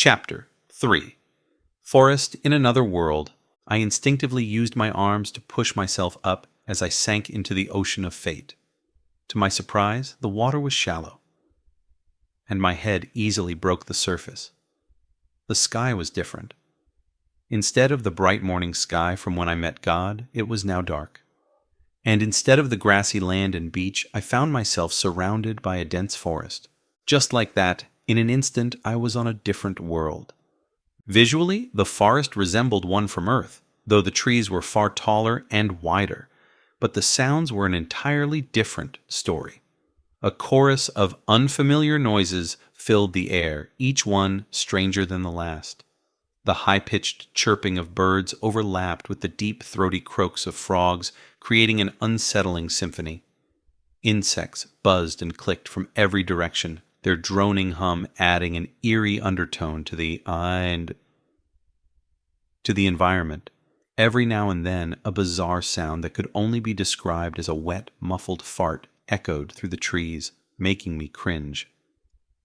Chapter 3. Forest in Another World. I instinctively used my arms to push myself up as I sank into the ocean of fate. To my surprise, the water was shallow, and my head easily broke the surface. The sky was different. Instead of the bright morning sky from when I met God, it was now dark. And instead of the grassy land and beach, I found myself surrounded by a dense forest. Just like that, in an instant, I was on a different world. Visually, the forest resembled one from Earth, though the trees were far taller and wider. But the sounds were an entirely different story. A chorus of unfamiliar noises filled the air, each one stranger than the last. The high-pitched chirping of birds overlapped with the deep, throaty croaks of frogs, creating an unsettling symphony. Insects buzzed and clicked from every direction, their droning hum adding an eerie undertone to the environment. Every now and then, a bizarre sound that could only be described as a wet, muffled fart echoed through the trees, making me cringe.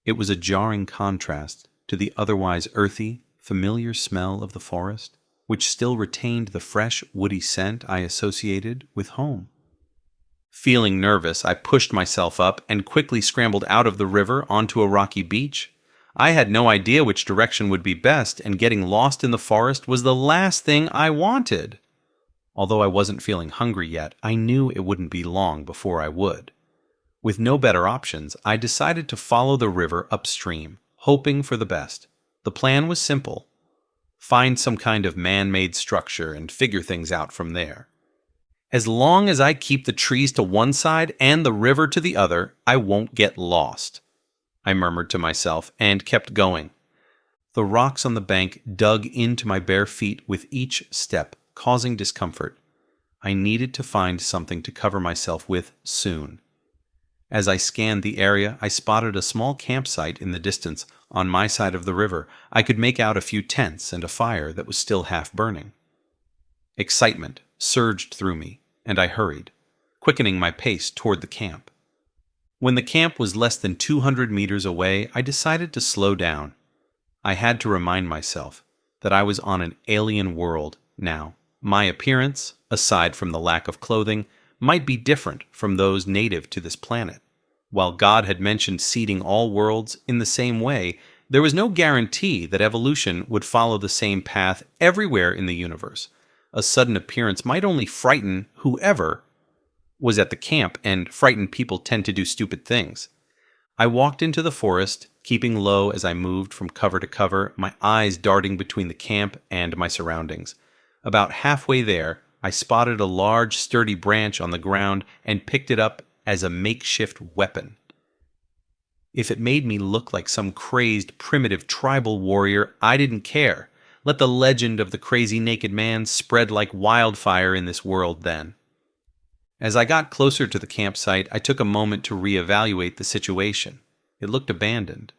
It was a jarring contrast to the otherwise earthy, familiar smell of the forest, which still retained the fresh, woody scent I associated with home. Feeling nervous, I pushed myself up and quickly scrambled out of the river onto a rocky beach. I had no idea which direction would be best, and getting lost in the forest was the last thing I wanted. Although I wasn't feeling hungry yet, I knew it wouldn't be long before I would. With no better options, I decided to follow the river upstream, hoping for the best. The plan was simple. Find some kind of man-made structure and figure things out from there. As long as I keep the trees to one side and the river to the other, I won't get lost, I murmured to myself and kept going. The rocks on the bank dug into my bare feet with each step, causing discomfort. I needed to find something to cover myself with soon. As I scanned the area, I spotted a small campsite in the distance on my side of the river. I could make out a few tents and a fire that was still half burning. Excitement surged through me, and I hurried, quickening my pace toward the camp. When the camp was less than 200 meters away, I decided to slow down. I had to remind myself that I was on an alien world now. My appearance, aside from the lack of clothing, might be different from those native to this planet. While God had mentioned seeding all worlds in the same way, there was no guarantee that evolution would follow the same path everywhere in the universe. A sudden appearance might only frighten whoever was at the camp, and frightened people tend to do stupid things. I walked into the forest, keeping low as I moved from cover to cover, my eyes darting between the camp and my surroundings. About halfway there, I spotted a large, sturdy branch on the ground and picked it up as a makeshift weapon. If it made me look like some crazed, primitive tribal warrior, I didn't care. Let the legend of the crazy naked man spread like wildfire in this world then. As I got closer to the campsite, I took a moment to reevaluate the situation. It looked abandoned,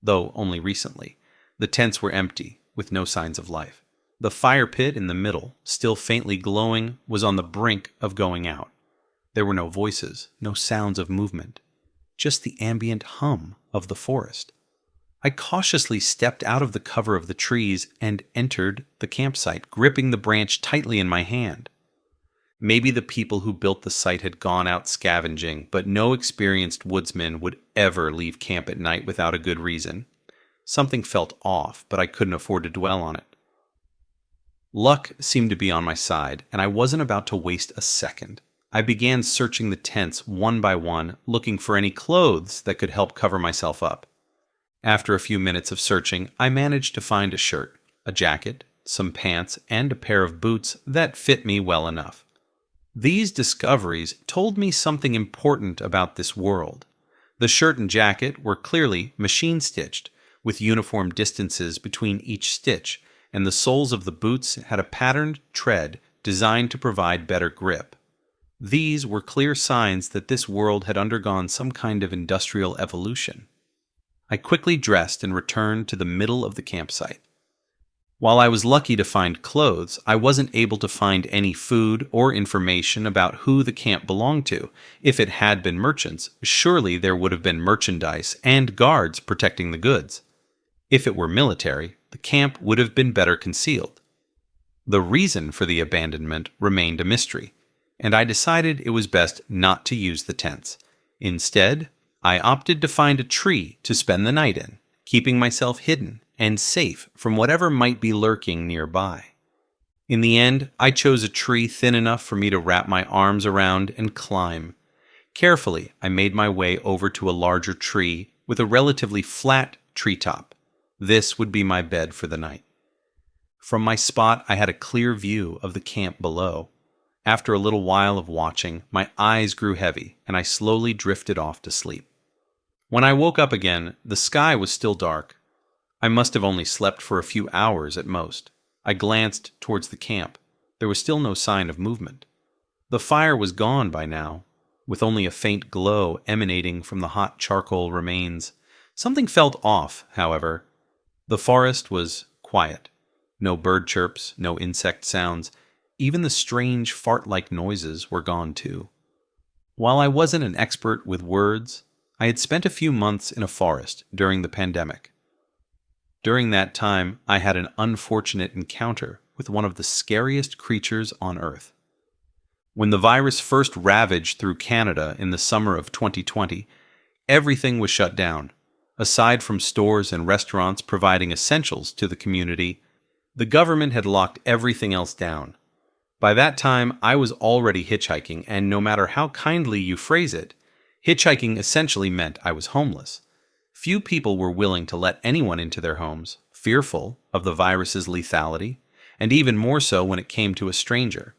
though only recently. The tents were empty, with no signs of life. The fire pit in the middle, still faintly glowing, was on the brink of going out. There were no voices, no sounds of movement, just the ambient hum of the forest. I cautiously stepped out of the cover of the trees and entered the campsite, gripping the branch tightly in my hand. Maybe the people who built the site had gone out scavenging, but no experienced woodsman would ever leave camp at night without a good reason. Something felt off, but I couldn't afford to dwell on it. Luck seemed to be on my side, and I wasn't about to waste a second. I began searching the tents one by one, looking for any clothes that could help cover myself up. After a few minutes of searching, I managed to find a shirt, a jacket, some pants, and a pair of boots that fit me well enough. These discoveries told me something important about this world. The shirt and jacket were clearly machine-stitched, with uniform distances between each stitch, and the soles of the boots had a patterned tread designed to provide better grip. These were clear signs that this world had undergone some kind of industrial evolution. I quickly dressed and returned to the middle of the campsite. While I was lucky to find clothes, I wasn't able to find any food or information about who the camp belonged to. If it had been merchants, surely there would have been merchandise and guards protecting the goods. If it were military, the camp would have been better concealed. The reason for the abandonment remained a mystery, and I decided it was best not to use the tents. Instead, I opted to find a tree to spend the night in, keeping myself hidden and safe from whatever might be lurking nearby. In the end, I chose a tree thin enough for me to wrap my arms around and climb. Carefully, I made my way over to a larger tree with a relatively flat treetop. This would be my bed for the night. From my spot, I had a clear view of the camp below. After a little while of watching, my eyes grew heavy, and I slowly drifted off to sleep. When I woke up again, the sky was still dark. I must have only slept for a few hours at most. I glanced towards the camp. There was still no sign of movement. The fire was gone by now, with only a faint glow emanating from the hot charcoal remains. Something felt off, however. The forest was quiet. No bird chirps, no insect sounds. Even the strange fart-like noises were gone too. While I wasn't an expert with words, I had spent a few months in a forest during the pandemic. During that time, I had an unfortunate encounter with one of the scariest creatures on Earth. When the virus first ravaged through Canada in the summer of 2020, everything was shut down. Aside from stores and restaurants providing essentials to the community, the government had locked everything else down. By that time, I was already hitchhiking, and no matter how kindly you phrase it, hitchhiking essentially meant I was homeless. Few people were willing to let anyone into their homes, fearful of the virus's lethality, and even more so when it came to a stranger.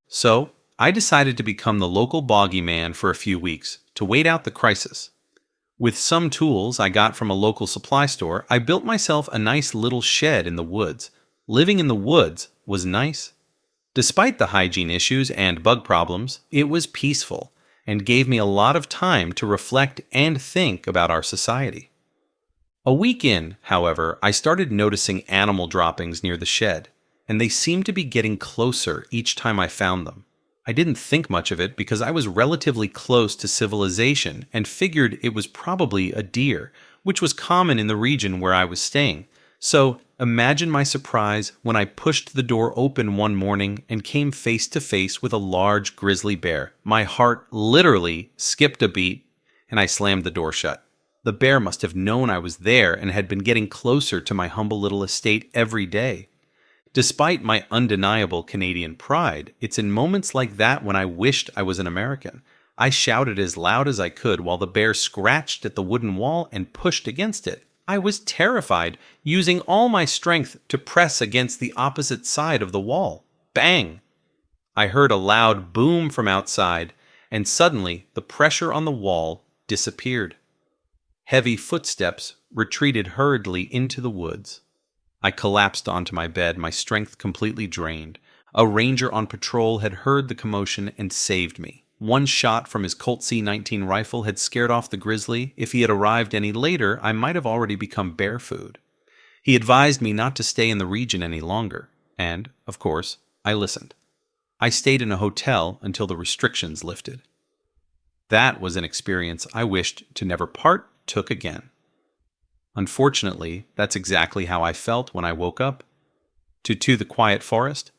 So, I decided to become the local boggy man for a few weeks, to wait out the crisis. With some tools I got from a local supply store, I built myself a nice little shed in the woods. Living in the woods was nice. Despite the hygiene issues and bug problems, it was peaceful and gave me a lot of time to reflect and think about our society. A week in, however, I started noticing animal droppings near the shed, and they seemed to be getting closer each time I found them. I didn't think much of it because I was relatively close to civilization and figured it was probably a deer, which was common in the region where I was staying. So, imagine my surprise when I pushed the door open one morning and came face to face with a large grizzly bear. My heart literally skipped a beat, and I slammed the door shut. The bear must have known I was there and had been getting closer to my humble little estate every day. Despite my undeniable Canadian pride, it's in moments like that when I wished I was an American. I shouted as loud as I could while the bear scratched at the wooden wall and pushed against it. I was terrified, using all my strength to press against the opposite side of the wall. Bang! I heard a loud boom from outside, and suddenly the pressure on the wall disappeared. Heavy footsteps retreated hurriedly into the woods. I collapsed onto my bed, my strength completely drained. A ranger on patrol had heard the commotion and saved me. One shot from his Colt C-19 rifle had scared off the grizzly. If he had arrived any later, I might have already become bear food. He advised me not to stay in the region any longer, and, of course, I listened. I stayed in a hotel until the restrictions lifted. That was an experience I wished to never partook again. Unfortunately, that's exactly how I felt when I woke up. To the quiet forest.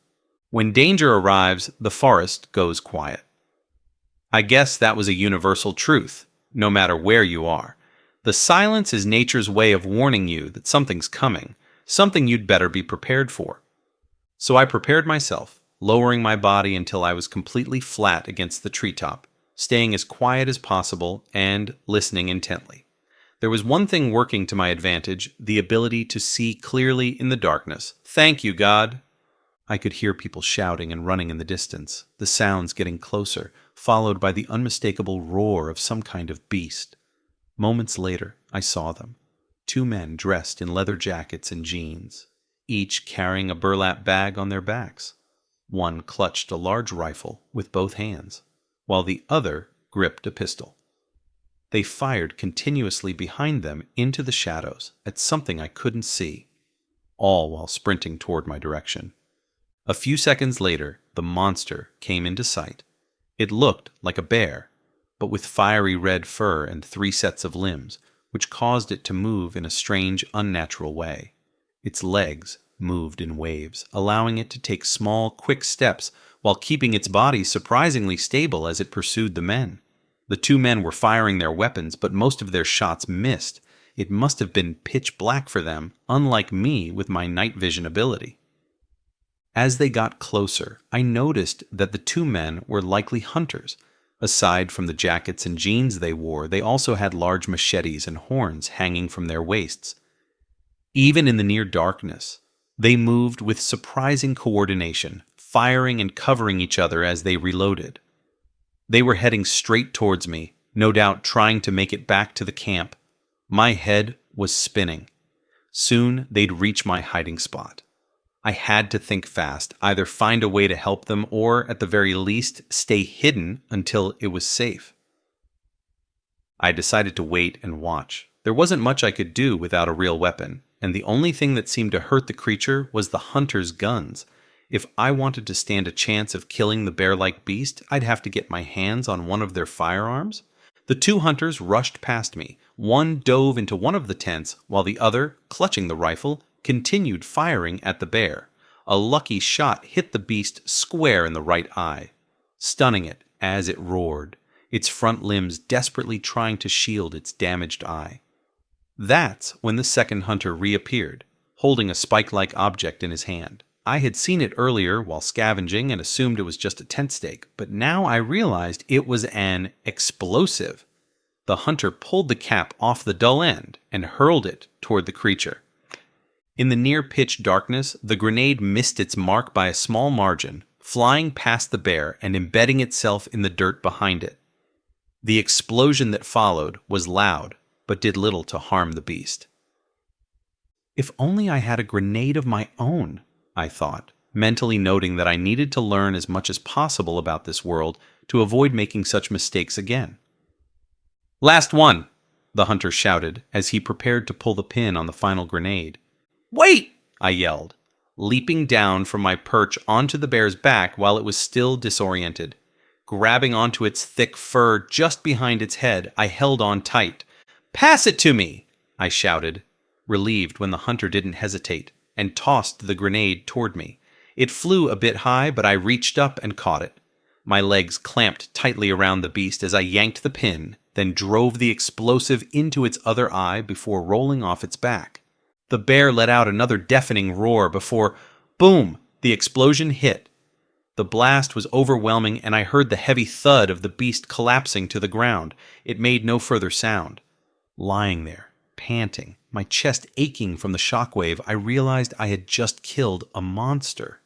When danger arrives, the forest goes quiet. I guess that was a universal truth, no matter where you are. The silence is nature's way of warning you that something's coming, something you'd better be prepared for. So I prepared myself, lowering my body until I was completely flat against the treetop, staying as quiet as possible and listening intently. There was one thing working to my advantage, the ability to see clearly in the darkness. Thank you, God! I could hear people shouting and running in the distance, the sounds getting closer, followed by the unmistakable roar of some kind of beast. Moments later, I saw them. 2 men dressed in leather jackets and jeans, each carrying a burlap bag on their backs. One clutched a large rifle with both hands, while the other gripped a pistol. They fired continuously behind them into the shadows at something I couldn't see, all while sprinting toward my direction. A few seconds later, the monster came into sight. It looked like a bear, but with fiery red fur and 3 sets of limbs, which caused it to move in a strange, unnatural way. Its legs moved in waves, allowing it to take small, quick steps while keeping its body surprisingly stable as it pursued the men. The two men were firing their weapons, but most of their shots missed. It must have been pitch black for them, unlike me with my night vision ability. As they got closer, I noticed that the two men were likely hunters. Aside from the jackets and jeans they wore, they also had large machetes and horns hanging from their waists. Even in the near darkness, they moved with surprising coordination, firing and covering each other as they reloaded. They were heading straight towards me, no doubt trying to make it back to the camp. My head was spinning. Soon they'd reach my hiding spot. I had to think fast, either find a way to help them or, at the very least, stay hidden until it was safe. I decided to wait and watch. There wasn't much I could do without a real weapon, and the only thing that seemed to hurt the creature was the hunter's guns. If I wanted to stand a chance of killing the bear-like beast, I'd have to get my hands on one of their firearms. The two hunters rushed past me. One dove into one of the tents, while the other, clutching the rifle, continued firing at the bear. A lucky shot hit the beast square in the right eye, stunning it as it roared, its front limbs desperately trying to shield its damaged eye. That's when the second hunter reappeared, holding a spike-like object in his hand. I had seen it earlier while scavenging and assumed it was just a tent stake, but now I realized it was an explosive. The hunter pulled the cap off the dull end and hurled it toward the creature. In the near-pitch darkness, the grenade missed its mark by a small margin, flying past the bear and embedding itself in the dirt behind it. The explosion that followed was loud, but did little to harm the beast. If only I had a grenade of my own, I thought, mentally noting that I needed to learn as much as possible about this world to avoid making such mistakes again. "Last one!" the hunter shouted as he prepared to pull the pin on the final grenade. "Wait!" I yelled, leaping down from my perch onto the bear's back while it was still disoriented. Grabbing onto its thick fur just behind its head, I held on tight. "Pass it to me!" I shouted, relieved when the hunter didn't hesitate, and tossed the grenade toward me. It flew a bit high, but I reached up and caught it. My legs clamped tightly around the beast as I yanked the pin, then drove the explosive into its other eye before rolling off its back. The bear let out another deafening roar before, boom, the explosion hit. The blast was overwhelming, and I heard the heavy thud of the beast collapsing to the ground. It made no further sound. Lying there, panting, my chest aching from the shockwave, I realized I had just killed a monster.